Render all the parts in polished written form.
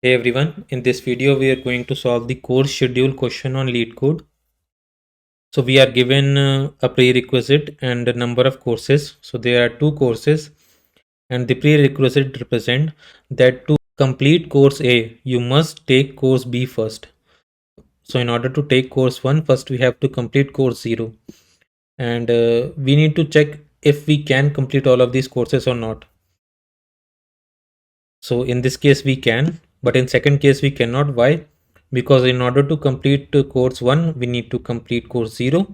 Hey everyone, in this video we are going to solve the course schedule question on Leetcode. So we are given a prerequisite and a number of courses. So there are two courses and the prerequisite represent that to complete course A, you must take course B first. So in order to take course 1, first we have to complete course 0 and we need to check if we can complete all of these courses or not. So in this case we can, but in second case we cannot. Why? Because in order to complete course 1 we need to complete course 0,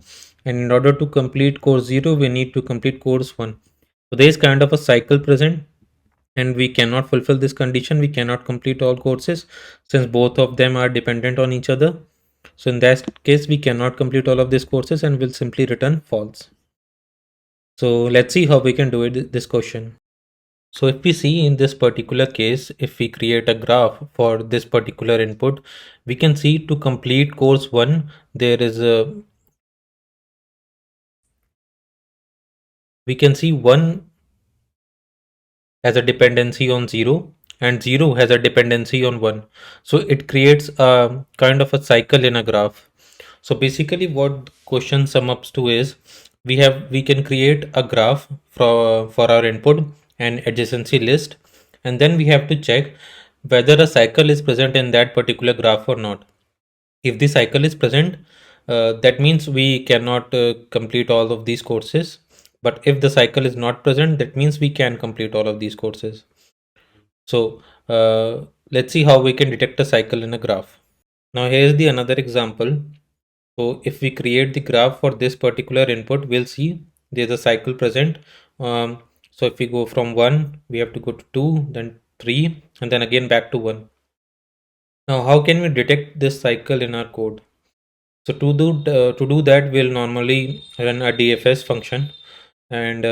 and in order to complete course 0 we need to complete course 1. So there is kind of a cycle present, and we cannot fulfill this condition. We cannot complete all courses since both of them are dependent on each other. So in that case we cannot complete all of these courses and will simply return false. So let's see how we can do it this question. So if we see in this particular case, if we create a graph for this particular input, we can see to complete course 1, there is a, we can see 1 has a dependency on 0 and 0 has a dependency on 1. So it creates a kind of a cycle in a graph. So basically what question sum ups to is we can create a graph for our input and adjacency list, and then we have to check whether a cycle is present in that particular graph or not. If the cycle is present, that means we cannot complete all of these courses. But if the cycle is not present, that means we can complete all of these courses. So let's see how we can detect a cycle in a graph. Now here's the another example. So if we create the graph for this particular input, we'll see there's a cycle present. So if we go from 1, we have to go to 2, then 3, and then again back to 1. Now how can we detect this cycle in our code? So to do that, we'll normally run a DFS function, and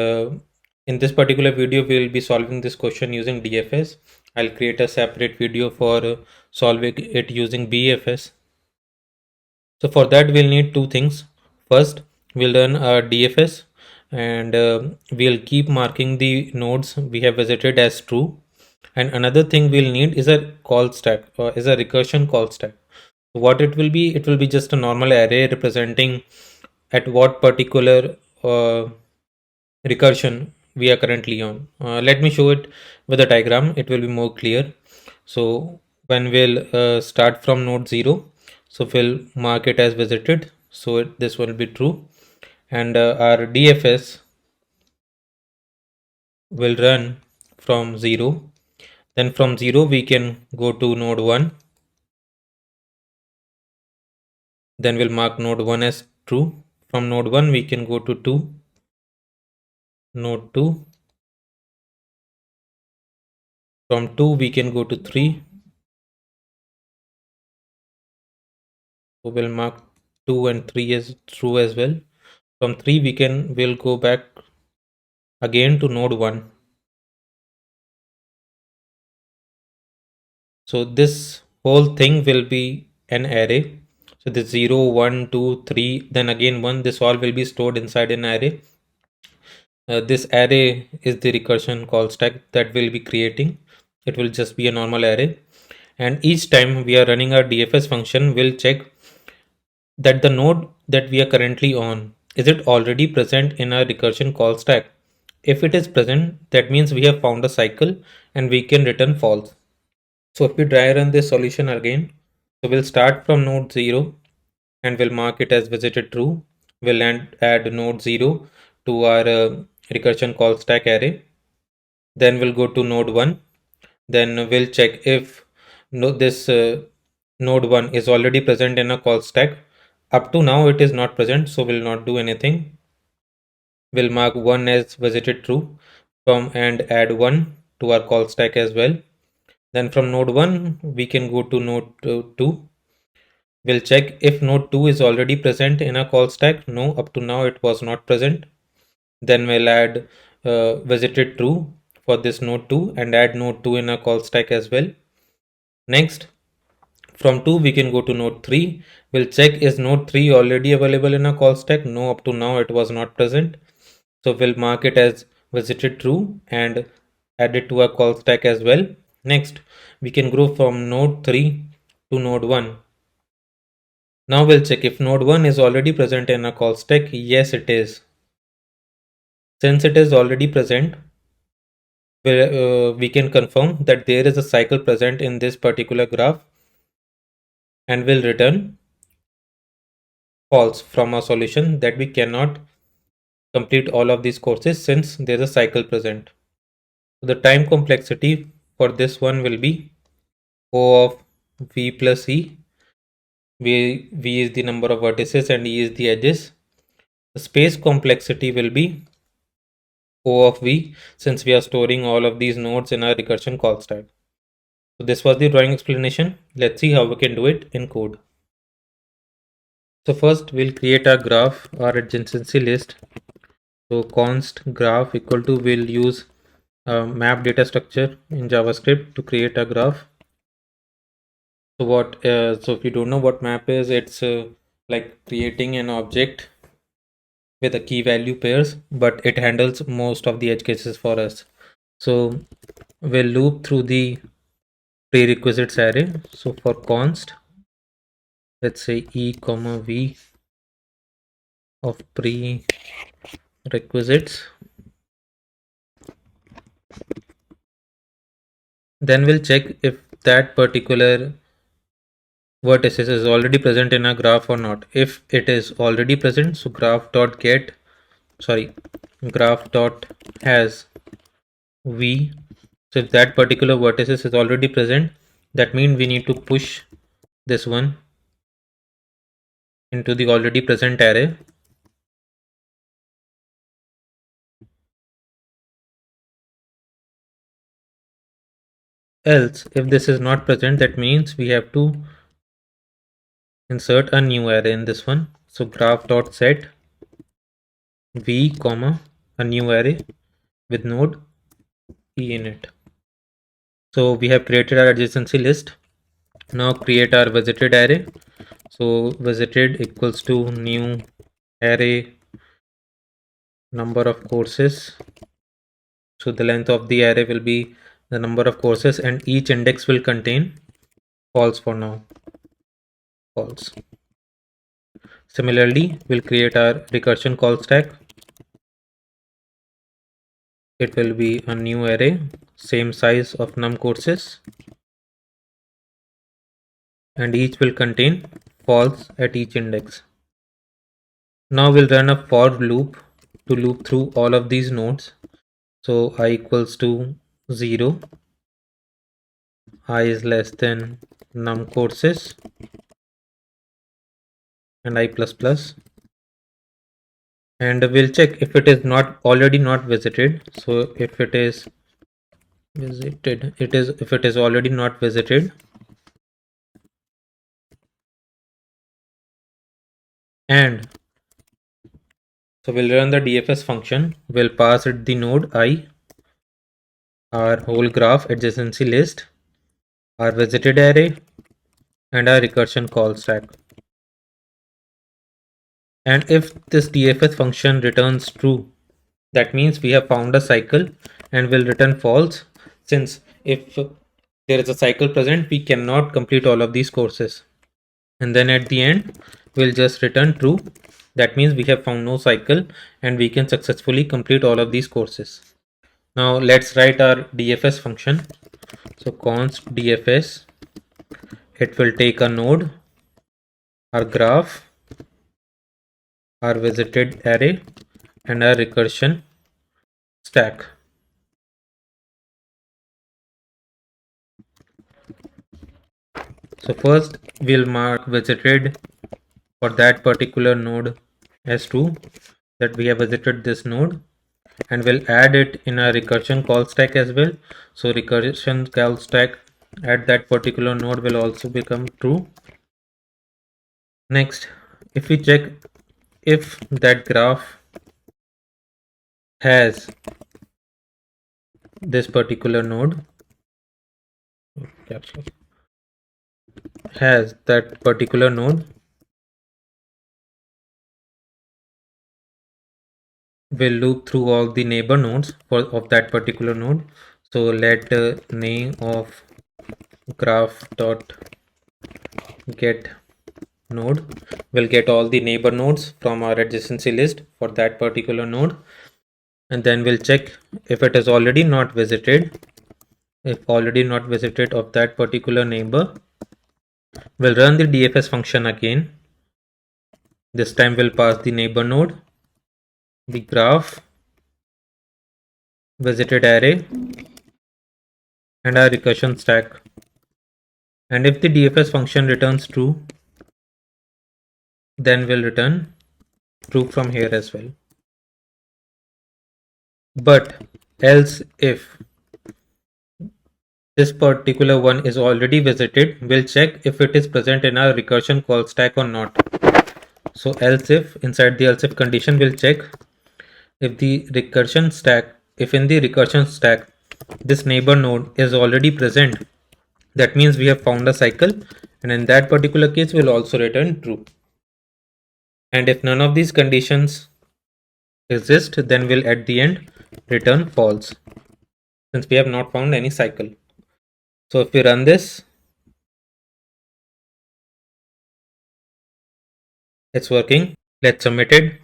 in this particular video, we'll be solving this question using DFS. I'll create a separate video for solving it using BFS. So for that, we'll need two things. First, we'll run a DFS, and we'll keep marking the nodes we have visited as true. And another thing we'll need is a call stack, or is a recursion call stack. What it will be just a normal array representing at what particular recursion we are currently on. Let me show it with a diagram, it will be more clear. So when we'll start from node 0, so we'll mark it as visited, so this will be true, and our DFS will run from 0. Then from 0 we can go to node 1, then we'll mark node 1 as true. From node 1 we can go to 2, node 2. From 2 we can go to 3. So we'll mark 2 and 3 as true as well. From 3 we'll go back again to node 1. So this whole thing will be an array. So this 0, 1, 2, 3, then again 1, this all will be stored inside an array. This array is the recursion call stack that we'll be creating. It will just be a normal array. And each time we are running our DFS function, we'll check that the node that we are currently on, is it already present in our recursion call stack? If it is present, that means we have found a cycle and we can return false. So if we try run this solution again, so we'll start from node 0 and we'll mark it as visited true. We'll add node 0 to our recursion call stack array. Then we'll go to node 1. Then we'll check if this node 1 is already present in a call stack. Up to now it is not present, so we'll not do anything. We'll mark 1 as visited true from and add 1 to our call stack as well. Then from node 1 we can go to node 2. We'll check if node 2 is already present in a call stack. No, up to now it was not present. Then we'll add visited true for this node 2 and add node 2 in a call stack as well. Next, from 2 we can go to node 3. We'll check is node 3 already available in a call stack. No, up to now it was not present. So we'll mark it as visited true and add it to our call stack as well. Next, we can grow from node 3 to node 1. Now we'll check if node 1 is already present in our call stack. Yes, it is. Since it is already present, we can confirm that there is a cycle present in this particular graph and will return false from our solution that we cannot complete all of these courses since there's a cycle present. So the time complexity for this one will be O of V plus E. V is the number of vertices and E is the edges. The space complexity will be O of V since we are storing all of these nodes in our recursion call stack. So this was the drawing explanation. Let's see how we can do it in code. So first we'll create our graph, our adjacency list. So const graph equal to, we'll use map data structure in JavaScript to create a graph. So if you don't know what map is, it's like creating an object with a key value pairs, but it handles most of the edge cases for us. So we'll loop through the prerequisites array. So for const, let's say E comma V of prerequisites. Then we'll check if that particular vertices is already present in a graph or not. If it is already present, so graph dot has V. So if that particular vertices is already present, that means we need to push this one into the already present array. Else, if this is not present, that means we have to insert a new array in this one. So graph dot set V comma a new array with node E in it. So we have created our adjacency list. Now create our visited array. So visited equals to new array number of courses. So the length of the array will be the number of courses and each index will contain false for now. False. Similarly, we'll create our recursion call stack. It will be a new array, same size of num courses, and each will contain false at each index. Now we'll run a for loop to loop through all of these nodes. So I equals to 0, I is less than num courses, and I plus plus. And we'll check if it is not visited. So if it is visited, if it is already not visited, and so we'll run the DFS function. We'll pass it the node I, our whole graph adjacency list, our visited array, and our recursion call stack. And if this DFS function returns true, that means we have found a cycle, and will return false, since if there is a cycle present, we cannot complete all of these courses. And then at the end, we'll just return true. That means we have found no cycle and we can successfully complete all of these courses. Now let's write our DFS function. So const DFS, it will take a node, our graph, our visited array, and our recursion stack. So first we'll mark visited for that particular node as true, that we have visited this node, and we'll add it in our recursion call stack as well. So recursion call stack at that particular node will also become true. Next, if we check if that graph has this particular node, has that particular node, will loop through all the neighbor nodes of that particular node. So let name of graph dot get node will get all the neighbor nodes from our adjacency list for that particular node, and then we'll check if it is already not visited. If already not visited of that particular neighbor, we'll run the DFS function again. This time we'll pass the neighbor node, the graph, visited array, and our recursion stack. And if the DFS function returns true, then we'll return true from here as well. But else if this particular one is already visited, we'll check if it is present in our recursion call stack or not. So else if, inside the else if condition, we'll check if the recursion stack, if in the recursion stack this neighbor node is already present, that means we have found a cycle, and in that particular case we'll also return true. And if none of these conditions exist, then we'll at the end return false, since we have not found any cycle. So if we run this, it's working. Let's submit it.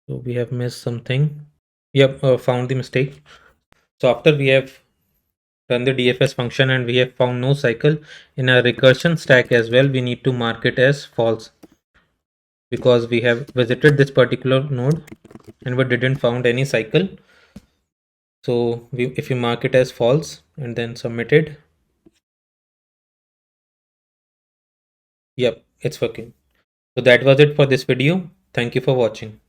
So we have missed something. Yep, found the mistake. So after we have run the DFS function and we have found no cycle in our recursion stack as well, we need to mark it as false, because we have visited this particular node and we didn't found any cycle. So if we mark it as false and then submit it, yep, it's working. So that was it for this video. Thank you for watching.